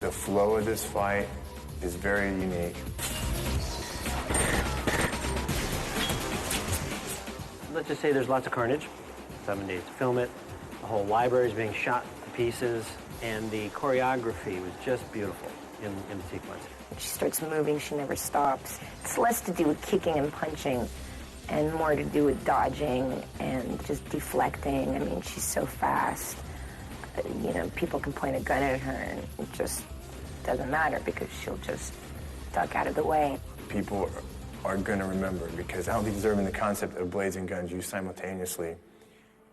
The flow of this fight is very unique. Let's just say there's lots of carnage. 7 days to film it. The whole library is being shot to pieces, and the choreography was just beautiful in the sequence. She starts moving, she never stops. It's less to do with kicking and punching and more to do with dodging and just deflecting. I mean, she's so fast. You know, people can point a gun at her and it just doesn't matter because she'll just duck out of the way. People are going to remember because I don't think deserving the concept of blades and guns used simultaneously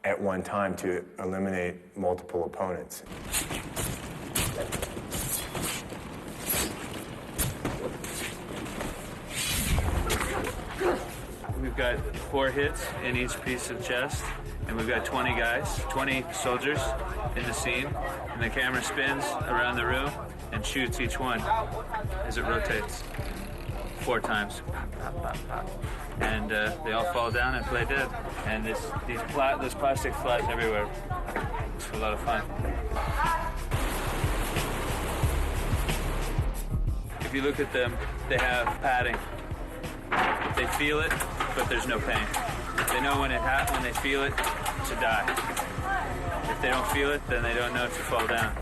at one time to eliminate multiple opponents. We've got 4 hits in each piece of chest, and we've got 20 guys, 20 soldiers in the scene, and the camera spins around the room and shoots each one as it rotates 4 times. And they all fall down and play dead. And there's plastic flies everywhere. It's a lot of fun. If you look at them, they have padding. They feel it, but there's no pain. They know when they feel it, to die. If they don't feel it, then they don't know to fall down.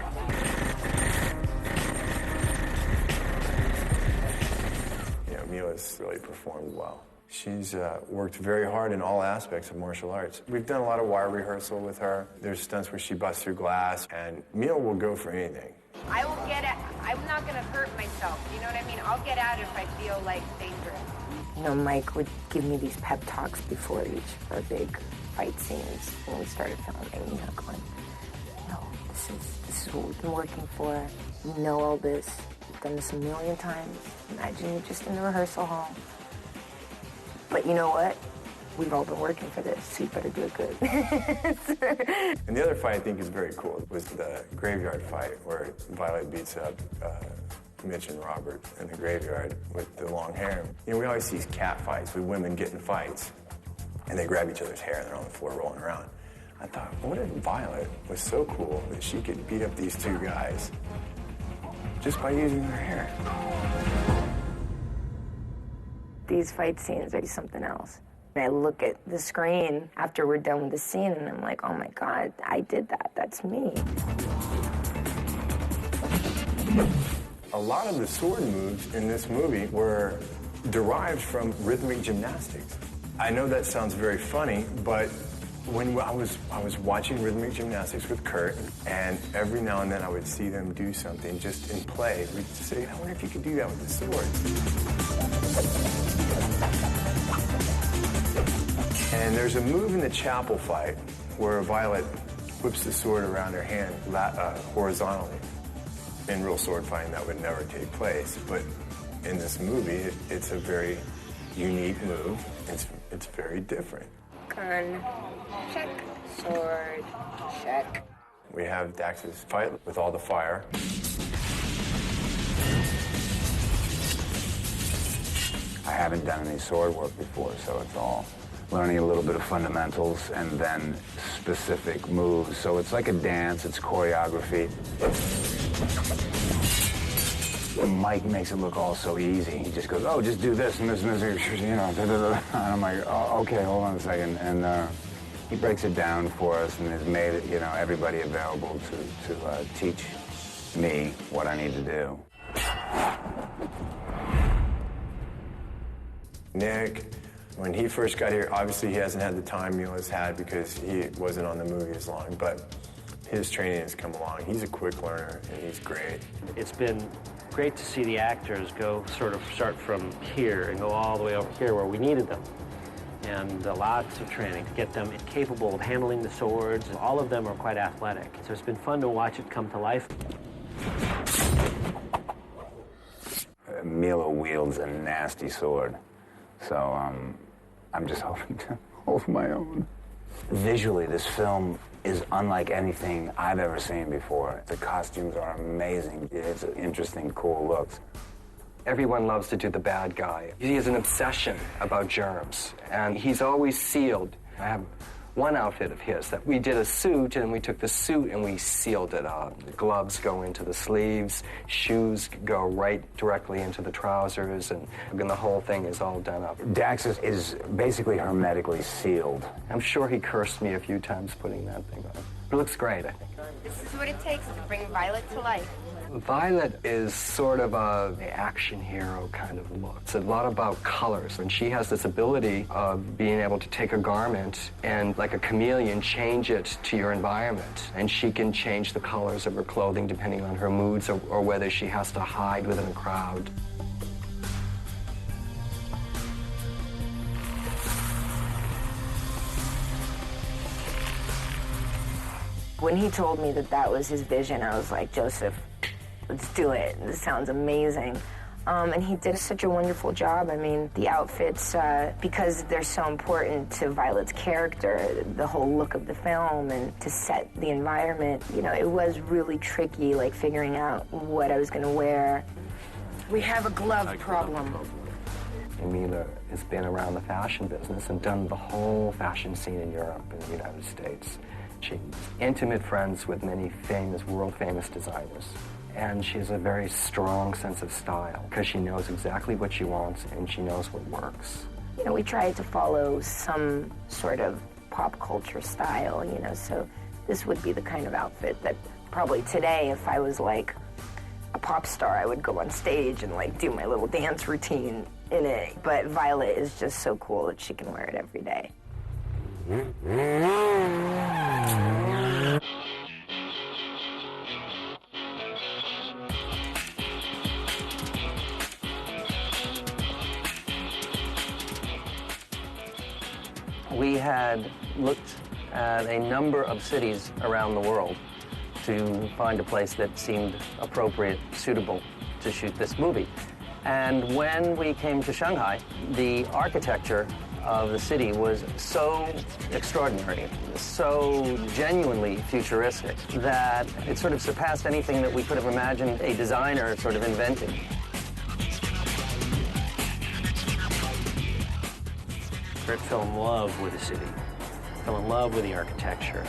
You know, Mila's really performed well. She's worked very hard in all aspects of martial arts. We've done a lot of wire rehearsal with her. There's stunts where she busts through glass, and Mila will go for anything. I will get it. I'm not going to hurt myself. You know what I mean? I'll get out if I feel like dangerous. You know, Mike would give me these pep talks before each of our big fight scenes when we started filming, you know, going, no, this is what we've been working for. You know all this. We've done this a million times. Imagine you're just in the rehearsal hall. But you know what? We've all been working for this, so you better do it good. And the other fight I think is very cool was the graveyard fight where Violet beats up Mitch and Robert in the graveyard with the long hair. You know, we always see these cat fights with women getting fights, and they grab each other's hair and they're on the floor rolling around. I thought, what if Violet was so cool that she could beat up these 2 guys just by using her hair? These fight scenes are something else. And I look at the screen after we're done with the scene and I'm like, oh my God, I did that. That's me. A lot of the sword moves in this movie were derived from rhythmic gymnastics. I know that sounds very funny, but when I was watching rhythmic gymnastics with Kurt, and every now and then I would see them do something just in play. We'd say, I wonder if you could do that with the sword. And there's a move in the chapel fight where Violet whips the sword around her hand horizontally. In real sword fighting, that would never take place. But in this movie, it's a very unique move. It's very different. Gun, check. Sword, check. We have Dax's fight with all the fire. I haven't done any sword work before, so it's all learning a little bit of fundamentals and then specific moves. So it's like a dance, it's choreography. Mike makes it look all so easy. He just goes, oh, just do this and this and this, you know, da, da, da. And I'm like, oh, okay, hold on a second. And he breaks it down for us and has made it, you know, everybody available to teach me what I need to do. Nick, when he first got here, obviously he hasn't had the time Mila's had because he wasn't on the movie as long, but his training has come along. He's a quick learner, and he's great. It's been great to see the actors start from here and go all the way over here where we needed them. And lots of training to get them capable of handling the swords. All of them are quite athletic. So it's been fun to watch it come to life. Mila wields a nasty sword. So I'm just hoping to hold my own. Visually, this film is unlike anything I've ever seen before. The costumes are amazing. It's interesting, cool looks. Everyone loves to do the bad guy. He has an obsession about germs, and he's always sealed. I have one outfit of his that we did a suit, and we took the suit and we sealed it up. The gloves go into the sleeves, shoes go right directly into the trousers, and the whole thing is all done up. Dax is basically hermetically sealed. I'm sure he cursed me a few times putting that thing on. It looks great, I think. This is what it takes to bring Violet to life. Violet is sort of an action hero kind of look. It's a lot about colors, and she has this ability of being able to take a garment and, like a chameleon, change it to your environment. And she can change the colors of her clothing depending on her moods or whether she has to hide within a crowd. When he told me that that was his vision, I was like, Joseph, let's do it. This sounds amazing. And he did such a wonderful job. I mean, the outfits, because they're so important to Violet's character, the whole look of the film, and to set the environment, you know, it was really tricky, like figuring out what I was going to wear. We have a glove problem. Emilia has been around the fashion business and done the whole fashion scene in Europe and the United States. She's intimate friends with many famous, world-famous designers. And she has a very strong sense of style because she knows exactly what she wants and she knows what works. You know, we tried to follow some sort of pop culture style, you know, so this would be the kind of outfit that probably today, if I was like a pop star, I would go on stage and like do my little dance routine in it. But Violet is just so cool that she can wear it every day. We had looked at a number of cities around the world to find a place that seemed appropriate, suitable to shoot this movie. And when we came to Shanghai, the architecture of the city was so extraordinary, so genuinely futuristic, that it sort of surpassed anything that we could have imagined a designer sort of inventing. Brett fell in love with the city, fell in love with the architecture,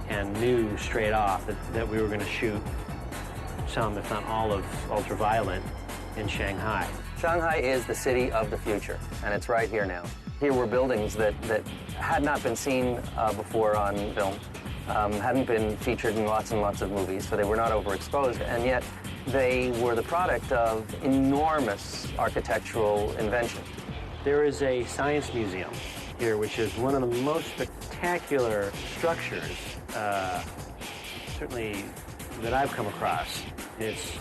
and knew straight off that we were going to shoot some, if not all, of Ultraviolet in Shanghai. Shanghai is the city of the future, and it's right here now. Here were buildings that had not been seen before on film, hadn't been featured in lots and lots of movies, so they were not overexposed, and yet they were the product of enormous architectural invention. There is a science museum here, which is one of the most spectacular structures, certainly that I've come across. It's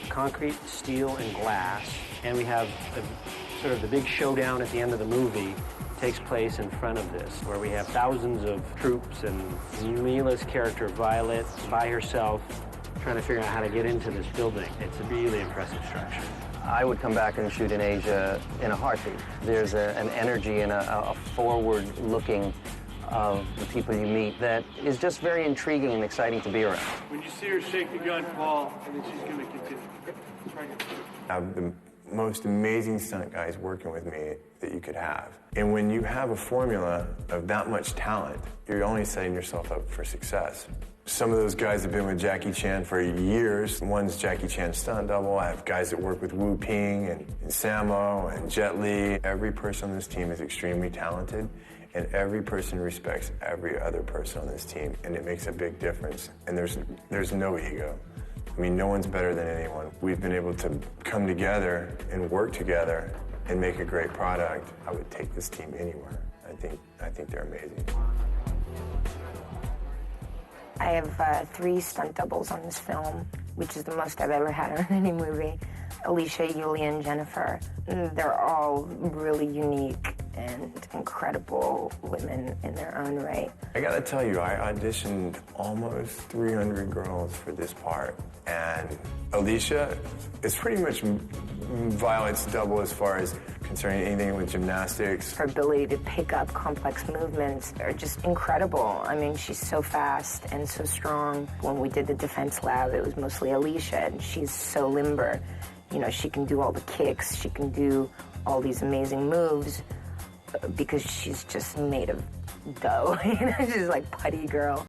concrete, steel, and glass, and we have sort of the big showdown at the end of the movie takes place in front of this, where we have thousands of troops and Emila's character, Violet, by herself, trying to figure out how to get into this building. It's a really impressive structure. I would come back and shoot in Asia in a heartbeat. There's an energy and a forward-looking of the people you meet that is just very intriguing and exciting to be around. When you see her shake the gun, Paul, and then she's going to continue. That's right. I have the most amazing stunt guys working with me that you could have. And when you have a formula of that much talent, you're only setting yourself up for success. Some of those guys have been with Jackie Chan for years. One's Jackie Chan's stunt double. I have guys that work with Wu Ping and Sammo and Jet Li. Every person on this team is extremely talented, and every person respects every other person on this team, and it makes a big difference. And there's no ego. I mean, no one's better than anyone. We've been able to come together and work together and make a great product. I would take this team anywhere. I think they're amazing. I have 3 stunt doubles on this film, which is the most I've ever had on any movie. Alicia, Yulia, and Jennifer. They're all really unique and incredible women in their own right. I gotta tell you, I auditioned almost 300 girls for this part. And Alicia is pretty much Violet's double as far as concerning anything with gymnastics. Her ability to pick up complex movements are just incredible. I mean, she's so fast and so strong. When we did the defense lab, it was mostly Alicia, and she's so limber. You know, she can do all the kicks, she can do all these amazing moves because she's just made of dough. You know, she's like putty girl.